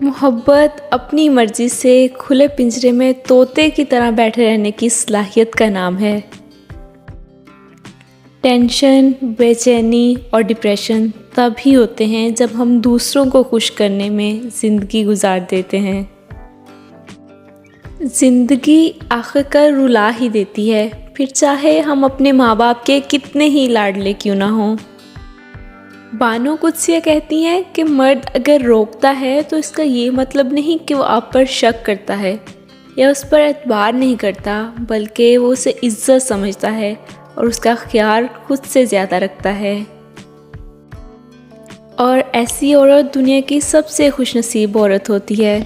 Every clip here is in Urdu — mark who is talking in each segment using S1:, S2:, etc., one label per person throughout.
S1: محبت اپنی مرضی سے کھلے پنجرے میں طوطے کی طرح بیٹھے رہنے کی صلاحیت کا نام ہے۔ ٹینشن، بے چینی اور ڈپریشن تب ہی ہوتے ہیں جب ہم دوسروں کو خوش کرنے میں زندگی گزار دیتے ہیں۔ زندگی آخر کار رلا ہی دیتی ہے، پھر چاہے ہم اپنے ماں باپ کے کتنے ہی لاڈلے کیوں نہ ہوں۔ بانو قدسیہ کہتی ہیں کہ مرد اگر روکتا ہے تو اس کا یہ مطلب نہیں کہ وہ آپ پر شک کرتا ہے یا اس پر اعتبار نہیں کرتا، بلکہ وہ اسے عزت سمجھتا ہے اور اس کا خیال خود سے زیادہ رکھتا ہے۔ اور ایسی عورت دنیا کی سب سے خوش نصیب عورت ہوتی ہے۔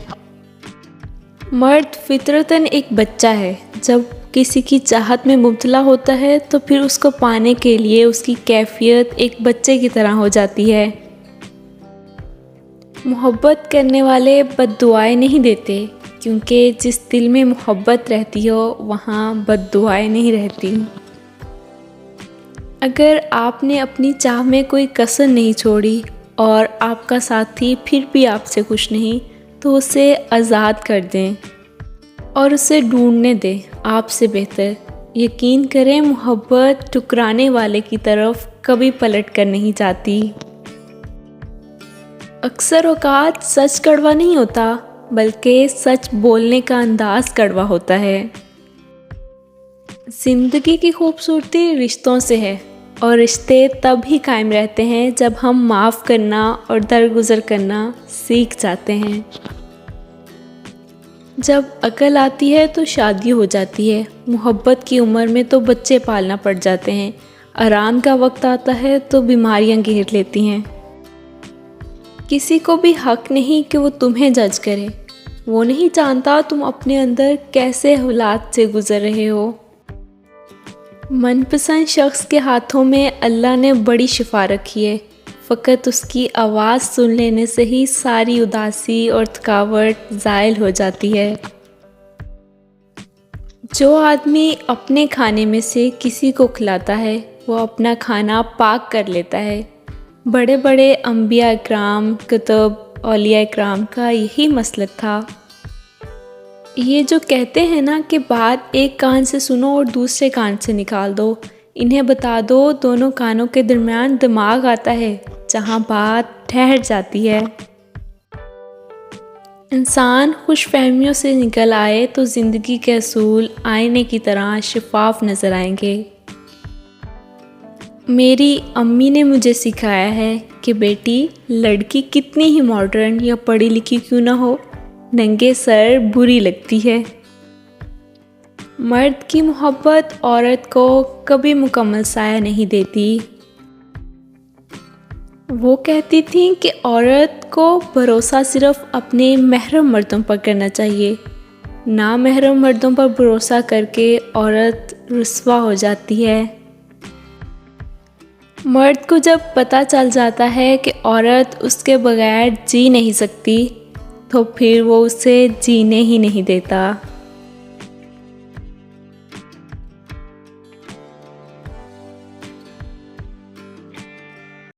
S1: مرد فطرتاً ایک بچہ ہے، جب کسی کی چاہت میں مبتلا ہوتا ہے تو پھر اس کو پانے کے لیے اس کی کیفیت ایک بچے کی طرح ہو جاتی ہے۔ محبت کرنے والے بد دعائیں نہیں دیتے، کیونکہ جس دل میں محبت رہتی ہو وہاں بد دعائیں نہیں رہتی۔ اگر آپ نے اپنی چاہ میں کوئی کسر نہیں چھوڑی اور آپ کا ساتھی پھر بھی آپ سے خوش نہیں، تو اسے آزاد کر دیں اور اسے ڈھونڈنے دیں آپ سے بہتر۔ یقین کریں، محبت ٹکرانے والے کی طرف کبھی پلٹ کر نہیں جاتی۔ اکثر اوقات سچ کڑوا نہیں ہوتا، بلکہ سچ بولنے کا انداز کڑوا ہوتا ہے۔ زندگی کی خوبصورتی رشتوں سے ہے، اور رشتے تب ہی قائم رہتے ہیں جب ہم معاف کرنا اور درگزر کرنا سیکھ جاتے ہیں۔ جب عقل آتی ہے تو شادی ہو جاتی ہے، محبت کی عمر میں تو بچے پالنا پڑ جاتے ہیں، آرام کا وقت آتا ہے تو بیماریاں گھیر لیتی ہیں۔ کسی کو بھی حق نہیں کہ وہ تمہیں جج کرے، وہ نہیں جانتا تم اپنے اندر کیسے حالات سے گزر رہے ہو۔ من پسند شخص کے ہاتھوں میں اللہ نے بڑی شفا رکھی ہے، فقط اس کی آواز سن لینے سے ہی ساری اداسی اور تھکاوٹ زائل ہو جاتی ہے۔ جو آدمی اپنے کھانے میں سے کسی کو کھلاتا ہے وہ اپنا کھانا پاک کر لیتا ہے۔ بڑے بڑے انبیاء اکرام، کتب، اولیاء اکرام کا یہی مسلک تھا۔ یہ جو کہتے ہیں نا کہ بات ایک کان سے سنو اور دوسرے کان سے نکال دو، انہیں بتا دو دونوں کانوں کے درمیان دماغ آتا ہے، جہاں بات ٹھہر جاتی ہے۔ انسان خوش فہمیوں سے نکل آئے تو زندگی کے اصول آئینے کی طرح شفاف نظر آئیں گے۔ میری امی نے مجھے سکھایا ہے کہ بیٹی، لڑکی کتنی ہی ماڈرن یا پڑھی لکھی کیوں نہ ہو، ننگے سر بری لگتی ہے۔ مرد کی محبت عورت کو کبھی مکمل سایہ نہیں دیتی۔ وہ کہتی تھیں کہ عورت کو بھروسہ صرف اپنے محرم مردوں پر کرنا چاہیے، نامحرم مردوں پر بھروسہ کر کے عورت رسوا ہو جاتی ہے۔ مرد کو جب پتہ چل جاتا ہے کہ عورت اس کے بغیر جی نہیں سکتی، تو پھر وہ اسے جینے ہی نہیں دیتا۔